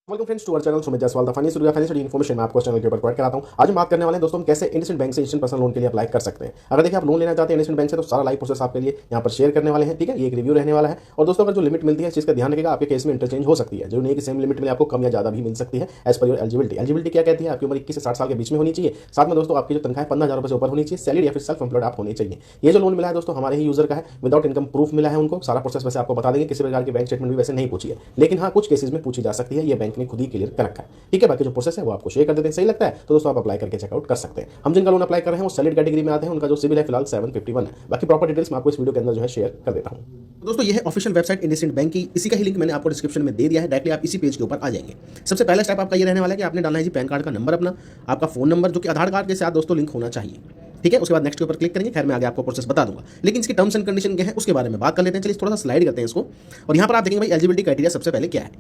Welcome friends to our channel Sumit Jaiswal the financial information मैं आपको channel के ऊपर प्रोवाइड कराता हूं। आज हम बात करने वाले हैं दोस्तों हम कैसे इंडसइंड बैंक से इंस्टेंट पर्सनल लोन के लिए अप्लाई कर सकते हैं। अगर देखिए आप लोन लेना चाहते हैं इंडसइंड बैंक से तो सारा लाइव प्रोसेस आपके लिए यहां पर शेयर करने वाले हैं। ठीक है, ये एक रिव्यू रहने वाला है। और दोस्तों अगर जो लिमिट मिलती है इस चीज का ध्यान रखिएगा, आपके केस में इंटरचेंज हो सकती है, जो नहीं है कि सेम लिमिट में आपको कम या ज्यादा भी मिल सकती है as per your eligibility. Eligibility क्या कहती है? आपकी उम्र 21 से 60 साल के बीच में होनी चाहिए। साथ में दोस्तों आपकी जो तनख्वाह 15,000 रुपए से ऊपर होनी चाहिए, सैलरी या फिर सेल्फ एम्प्लॉयड आप होने चाहिए। ये जो लोन मिला है दोस्तों हमारे ही यूजर का है, विदाउट इनकम प्रूफ मिला है उनको। सारा प्रोसेस वैसे आपको बता देंगे, किसी प्रकार की बैंक स्टेटमेंट भी वैसे नहीं पूछी है, लेकिन हाँ कुछ केसेस में पूछी जा सकती है। ये बैंक ने खुद ही क्लियर कर रखा है। ठीक है, बाकी जो प्रोसेस है वो आपको शेयर कर देते हैं। सही लगता है तो दोस्तों आप अप्लाई करके चेकआउट कर सकते हैं। हम जिनका लोन अप्लाई कर रहे हैं वो सैलरी कैटेगरी में आते हैं, उनका जो सिविल है फिलहाल 751 है। बाकी प्रॉपर डिटेल्स मैं आपको इस वीडियो के अंदर जो है शेयर कर देता हूं। दोस्तों ये है ऑफिशियल वेबसाइट इंडसइंड बैंक की, इसी का ही लिंक मैंने आपको डिस्क्रिप्शन में दे दिया है। डायरेक्टली आप इसी पेज के ऊपर आ जाएंगे। सबसे पहला स्टेप आपका ये रहने वाला है कि आपने डालना है जी पैन कार्ड का नंबर अपना, आपका फोन नंबर जो कि आधार कार्ड के साथ दोस्तों लिंक होना चाहिए। ठीक है, उसके बाद नेक्स्ट के ऊपर क्लिक करेंगे। खैर मैं आगे आपको प्रोसेस बता दूंगा, लेकिन इसकी टर्म्स एंड कंडीशन क्या है उसके बारे में बात कर लेते हैं। चलिए थोड़ा सा स्लाइड करते हैं इसको। और यहाँ पर आप देखेंगे भाई एलिजिबिलिटी क्राइटेरिया सबसे पहले क्या है।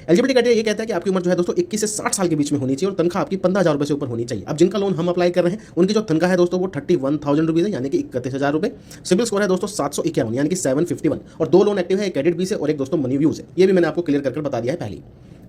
एलिजिबिलिटी क्राइटेरिया ये कहता है कि आपकी उम्र जो है दोस्तों 21 से 60 साल के बीच में होनी चाहिए और तनख्वाह आपकी 15,000 रुपए से ऊपर होनी चाहिए। अब जिनका लोन हम अप्लाई कर रहे हैं उनकी जो तनख्वाह है दोस्तों वो 31,000 रुपीज है, यानी कि 31,000 रुपए। सिविल स्कोर है दोस्तों 751 यानी कि 751। और दो लोन एक्टिव है, एक क्रेडिट बी से और एक दोस्तों मनी व्यूज है। ये भी मैंने आपको क्लियर करके बता दिया है पहले।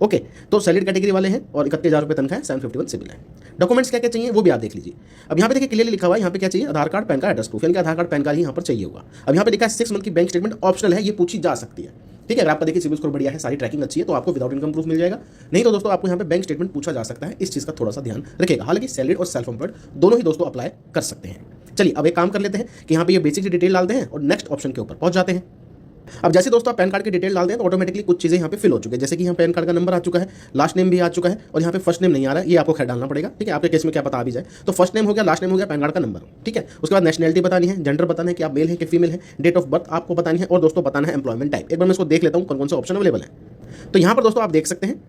ओके, तो सैलरी कैटेगरी वाले हैं और 31,000 रुपए तनख्वाह है, 751 सिविल है। डॉक्यूमेंट्स क्या क्या चाहिए वो भी आप देख लीजिए। अब यहाँ पे देखिए क्लियरली लिखा हुआ है, यहाँ पे क्या चाहिए? Aadhaar card, PAN card, address proof, यानी कि आधार कार्ड पैन कार्ड ही यहाँ पर चाहिए होगा। अब यहाँ पे लिखा है 6 मंथ की बैंक स्टेटमेंट ऑप्शनल है, ये पूछी जा सकती है। ठीक है, अगर आपका देखिए सिविल स्कोर बढ़िया है, सारी ट्रैकिंग अच्छी है तो आपको विदाउट इनकम प्रूफ मिल जाएगा। नहीं तो दोस्तों आपको यहाँ पे बैंक स्टेटमेंट पूछा जा सकता है, इस चीज का थोड़ा सा ध्यान रखिएगा। हालांकि सैलरी और सेल्फ एम्प्लॉयड दोनों ही दोस्तों अप्लाई कर सकते हैं। चलिए अब एक काम कर लेते हैं कि यहाँ पे ये बेसिक डिटेल डालते हैं और नेक्स्ट ऑप्शन के ऊपर पहुंच जाते हैं। अब जैसे दोस्तों आप पैन कार्ड की डिटेल डालते हैं तो ऑटोमेटिकली कुछ चीजें यहाँ पे फिल हो चुकी है, जैसे कि यहाँ पैन कार्ड का नंबर आ चुका है, लास्ट नेम भी आ चुका है और यहाँ पे फर्स्ट नेम नहीं आ रहा है, ये आपको खैर डालना पड़ेगा। ठीक है, आपके केस में क्या पता आ भी जाए तो फर्स्ट नेम हो गया, लास्ट नेम हो गया, पैन कार्ड का नंबर। ठीक है, उसके बाद नेशनलिटी बतानी है, जेंडर बताना है कि आप मेल है कि फीमेल है, डेट ऑफ बर्थ आपको बतानी है और दोस्तों बताना है एम्प्लॉयमेंट टाइप। एक बार मैं इसको देख लेता हूँ कौन कौन से ऑप्शन अवेलेबल है। तो यहाँ पर दोस्तों आप देख सकते हैं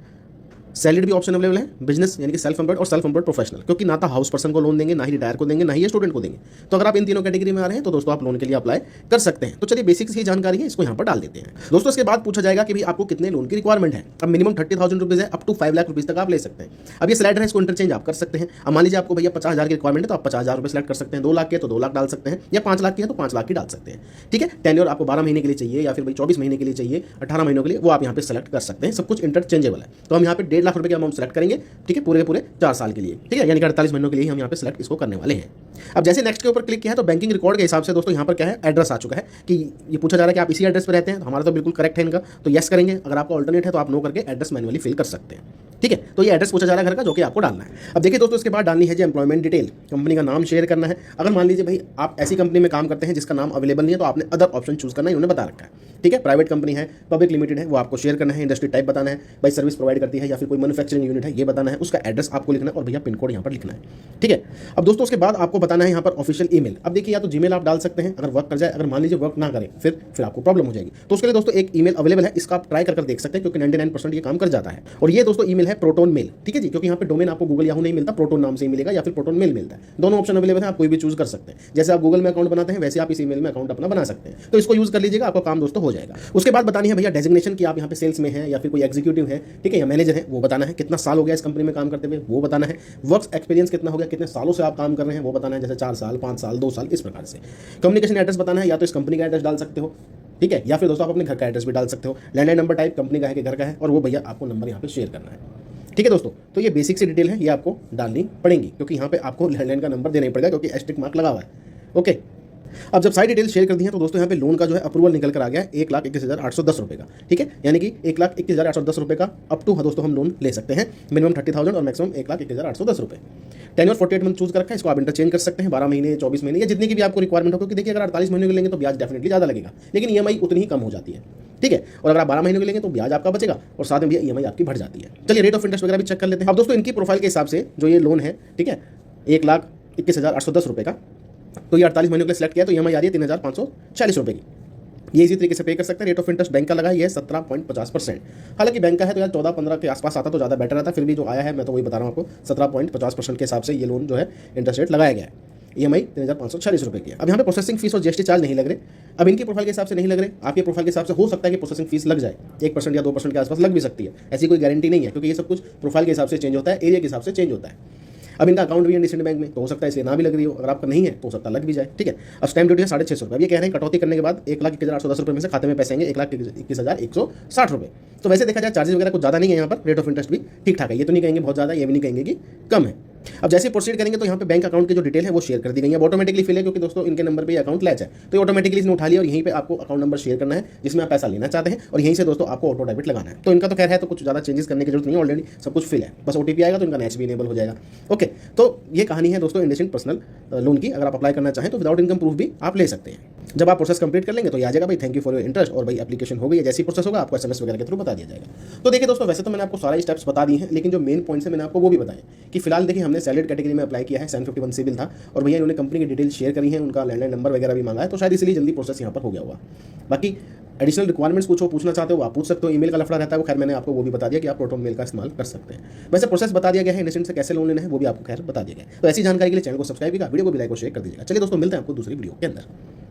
सैलरी भी ऑप्शन अवेलेबल है, बिजनेस यानी कि सेल्फ एम्प्लॉयड और सेल्फ एम्प्लॉयड प्रोफेशनल, क्योंकि ना तो हाउस पर्सन को लोन देंगे, ना ही रिटायर को देंगे, ना ही स्टूडेंट को देंगे। तो अगर आप इन तीनों कैटेगरी में आ रहे हैं तो दोस्तों आप लोन के लिए अप्लाई कर सकते हैं। तो चलिए बेसिक सी जानकारी है, इसको यहाँ पर डाल देते हैं। दोस्तों इसके बाद पूछा जाएगा कि भाई आपको कितने लोन की रिक्वायरमेंट है। अब मिनिमम 30,000 रुपीज है, अप टू 5 लाख रुपीज तक आप ले सकते हैं। अब ये स्लाइडर है, इसको इंटरचेंज आप कर सकते हैं। अब मान लीजिए आपको भैया 50,000 की रिक्वायरमेंट है तो आप 50,000 रुपए सेलेक्ट कर सकते हैं। 2 लाख की है तो 2 लाख डाल सकते हैं, या 5 लाख की है तो 5 लाख की डाल सकते हैं। ठीक है, टेन्योर आपको 12 महीने के लिए चाहिए या फिर भाई 24 महीने के लिए चाहिए, 18 महीनों के लिए, वो आप यहाँ पे सेलेक्ट कर सकते हैं। सब कुछ इंटरचेंजेबल है। तो हम यहाँ पे 1.5 लाख रुपए की अमाउंट सेलेक्ट करेंगे। ठीक है, पूरे 4 साल के लिए। ठीक है, यानी कि 48 महीनों के लिए हम यहाँ पे सेलेक्ट इसको करने वाले हैं। अब जैसे नेक्स्ट के ऊपर क्लिक किया है तो बैंकिंग रिकॉर्ड के हिसाब से दोस्तों यहाँ पर क्या है, एड्रेस आ चुका है कि ये पूछा जा रहा है कि आप इसी एड्रेस पर रहते हैं। तो हमारा तो बिल्कुल करेक्ट है इनका, तो यस करेंगे। अगर आपका ऑल्टरनेट है तो आप नो करके एड्रेस मैनुअली फिल कर सकते हैं। ठीक है, तो ये एड्रेस पूछा जा रहा है घर का, जो कि आपको डालना है। अब देखिए दोस्तों इसके बाद डालनी है जो एम्प्लॉयमेंट डिटेल, कंपनी का नाम शेयर करना है। अगर मान लीजिए भाई आप ऐसी कंपनी में काम करते हैं जिसका नाम अवेलेबल नहीं है तो आपने अदर ऑप्शन चूज करना है, इन्होंने बता रखा है। ठीक है, प्राइवेट कंपनी है, पब्लिक लिमिटेड है, वो आपको शेयर करना है। इंडस्ट्री टाइप बताना है, भाई सर्विस प्रोवाइड करती है या फिर कोई मैन्युफैक्चरिंग यूनिट है, ये बताना है। उसका एड्रेस आपको लिखना है और भैया पिन कोड यहाँ पर लिखना है। ठीक है, अब दोस्तों उसके बाद आपको बताना है यहाँ पर ऑफिशियल ईमेल। अब देखिए या तो जीमेल आप डाल सकते हैं अगर वर्क कर जाए, अगर मान लीजिए वर्क ना करे फिर आपको प्रॉब्लम हो जाएगी। तो उसके लिए दोस्तों एक ईमेल अवेलेबल है, इसका आप ट्राई कर देख सकते हैं क्योंकि 99% ये काम कर जाता है। और ये दोस्तों ईमेल है प्रोटोन मेल। ठीक है जी, क्योंकि यहाँ पे डोमेन आपको गूगल याहू नहीं मिलता, प्रोटोन नाम से ही मिलेगा या फिर प्रोटोन मेल मिलता है। दोनों ऑप्शन अवेलेबल है, आप कोई भी चूज कर सकते हैं। जैसे आप गूगल में अकाउंट बनाते हैं वैसे आप इस ईमेल में अकाउंट अपना बना सकते हैं। तो इसको यूज कर लीजिएगा, आपका काम दोस्तों हो जाएगा। उसके बाद बतानी है भैया डेजिग्नेशन की, आप यहाँ पे सेल्स में है या फिर कोई एग्जीक्यूटिव है, ठीक है, या मैनेजर है, वो बताना है। कितना साल हो गया इस कंपनी में काम करते हुए, वो बताना है। वर्क एक्सपीरियंस कितना हो गया, कितने सालों से आप काम कर रहे हैं, वो बताना है। जैसे 4 साल, 5 साल, 2 साल, इस प्रकार से। कम्युनिकेशन एड्रेस बताना है, या तो इस कंपनी का एड्रेस डाल सकते हो, ठीक है, या फिर दोस्तों आप अपने घर का एड्रेस भी डाल सकते हो। लैंडलाइन नंबर टाइप कंपनी का है कि घर का है, और वो भैया आपको नंबर यहाँ पे शेयर करना है। ठीक है दोस्तों, तो ये बेसिक सी डिटेल है, ये आपको डालनी पड़ेगी क्योंकि यहाँ पे आपको लैंडलाइन का नंबर देना ही पड़ेगा क्योंकि एस्टेरिक मार्क लगा हुआ है। ओके, अब जब सारी डिटेल शेयर कर दी है तो दोस्तों यहाँ पे लोन का जो है अप्रूवल निकल कर आ गया है 1,21,810 रुपये का। ठीक है, यानी कि 1,21,810 रुपये का अप टू दोस्तों हम लोन ले सकते हैं। मिनिमम 30,000 और मैक्सिमम 1,21,810 रुपये। टेन्योर 48 मंथ चूज कर रखा है, इसको आप इंटरचेंज कर सकते हैं 12 महीने, 24 महीने या जितनी की भी आपको रिक्वायरमेंट हो। क्योंकि देखिए अगर 48 महीने के लेंगे तो ब्याज डेफिनेटली ज़्यादा लगेगा, लेकिन ईएमआई उतनी ही कम हो जाती है। ठीक है, और अगर आप 12 महीने के लेंगे तो ब्याज आपका बचेगा और साथ में भी ईएमआई आपकी बढ़ जाती है। चलिए रेट ऑफ इंटरेस्ट वगैरह भी चेक कर लेते हैं। अब दोस्तों इनकी प्रोफाइल के हिसाब से जो ये लोन है, ठीक है, 1,21,810 रुपये का, तो ये 48 महीनों के लिए सेलेक्ट किया तो ईएमआई आ रही है 3,540 रुपये की। ये इसी तरीके से पे कर सकते हैं। रेट ऑफ इंटरेस्ट बैंक का लगा है, ये 17.50%। हालांकि बैंक का है तो यार 14-15 के आसपास आता तो ज़्यादा बेटर रहता, फिर भी जो आया है मैं तो वही बता रहा हूँ आपको, 17.50% के हिसाब से ये लोन जो है इंटरेस्ट रेट लगाया गया है। ईएमआई 3,540 रुपये की है। अब यहाँ पे प्रोसेसिंग फीस और जीएसटी चार्ज नहीं लग रहे। अब इनकी प्रोफाइल के हिसाब से नहीं लग रहे, आपके प्रोफाइल के हिसाब से हो सकता है कि प्रोसेसिंग फीस लग जाए 1% या 2% के आसपास लग भी सकती है। ऐसी कोई गारंटी नहीं है क्योंकि ये सब कुछ प्रोफाइल के हिसाब से चेंज होता है, एरिया के हिसाब से चेंज होता है। अब इनका अकाउंट भी है इंडसइंड बैंक में, तो हो सकता है इसलिए ना भी लग रही हो, अगर आपका नहीं है तो हो सकता है लग भी जाए, ठीक है। अब स्टैम्प ड्यूटी है 650 रुपये। अब ये कह रहे हैं कटौती करने के बाद 1,21,810 रुपये में से खाते में पैसे आएंगे 1,21,160 रुपये। तो वैसे देखा जाए चार्जेस वगैरह कुछ ज़्यादा नहीं है यहाँ पर, रेट ऑफ इंटरेस्ट भी ठीक ठाक है, ये तो नहीं कहेंगे बहुत ज़्यादा, ये भी नहीं कहेंगे कि कम है। अब जैसे प्रोसीड करेंगे तो यहाँ पे बैंक अकाउंट की जो डिटेल है वो शेयर कर दी गई है, ऑटोमेटिकली फिल है क्योंकि दोस्तों इनके नंबर पे ये अकाउंट लैच है, तो ये ऑटोमेटिकली इसने उठा लिया और यहीं पे आपको अकाउंट नंबर शेयर करना है जिसमें आप पैसा लेना चाहते हैं और यहीं से दोस्तों आपको ऑटो डेबिट लगाना है। तो इनका तो खैर है, तो कुछ ज़्यादा चेंजेस करने की जरूरत नहीं है, ऑलरेडी सब कुछ फिल है, बस OTP आएगा तो इनका नेक्स्ट भी इनेबल हो जाएगा। ओके, तो ये कहानी है दोस्तों इंडसइंड पर्सनल लोन की। अगर आप अप्लाई करना चाहें तो विदाउट इनकम प्रूफ भी आप ले सकते हैं। जब आप प्रोसेस कंप्लीट कर लेंगे तो ये आ जाएगा भाई thank you for your interest, और भाई एप्लीकेशन हो गई है, जैसी प्रोसेस होगा आपको SMS वगैरह के थ्रू बता दिया जाएगा। तो देखिए दोस्तों, वैसे तो मैंने आपको सारे स्टेप्स बता दिए हैं, लेकिन जो मेन पॉइंट्स है मैंने आपको वो भी बताया कि फिलहाल देखिए हमने सैलरीड कैटेगरी में अप्लाई किया है, 751 सिविल था और भैया इन्होंने कंपनी की डिटेल शेयर करी है, उनका लैंडलाइन नंबर वगैरह भी मांगा है, तो शायद इसलिए जल्दी प्रोसेस यहाँ पर हो गया होगा। बाकी एडिशनल रिक्वायरमेंट्स कुछ हो पूछना चाहते हो आप पूछ सकते हो, ईमेल का लफड़ा रहता है वो खैर मैंने आपको वो भी बता दिया कि आप प्रोटोन मेल का इस्तेमाल कर सकते हैं। वैसे प्रोसेस बता दिया गया है, इंडसइंड से कैसे लोन लेना है वो भी आपको खैर बता दिया गया है। तो ऐसी जानकारी के लिए चैनल को सब्सक्राइब कीजिएगा, वीडियो को भी लाइक और शेयर कर दीजिएगा। चलिए दोस्तों, मिलते हैं आपको दूसरी वीडियो के अंदर।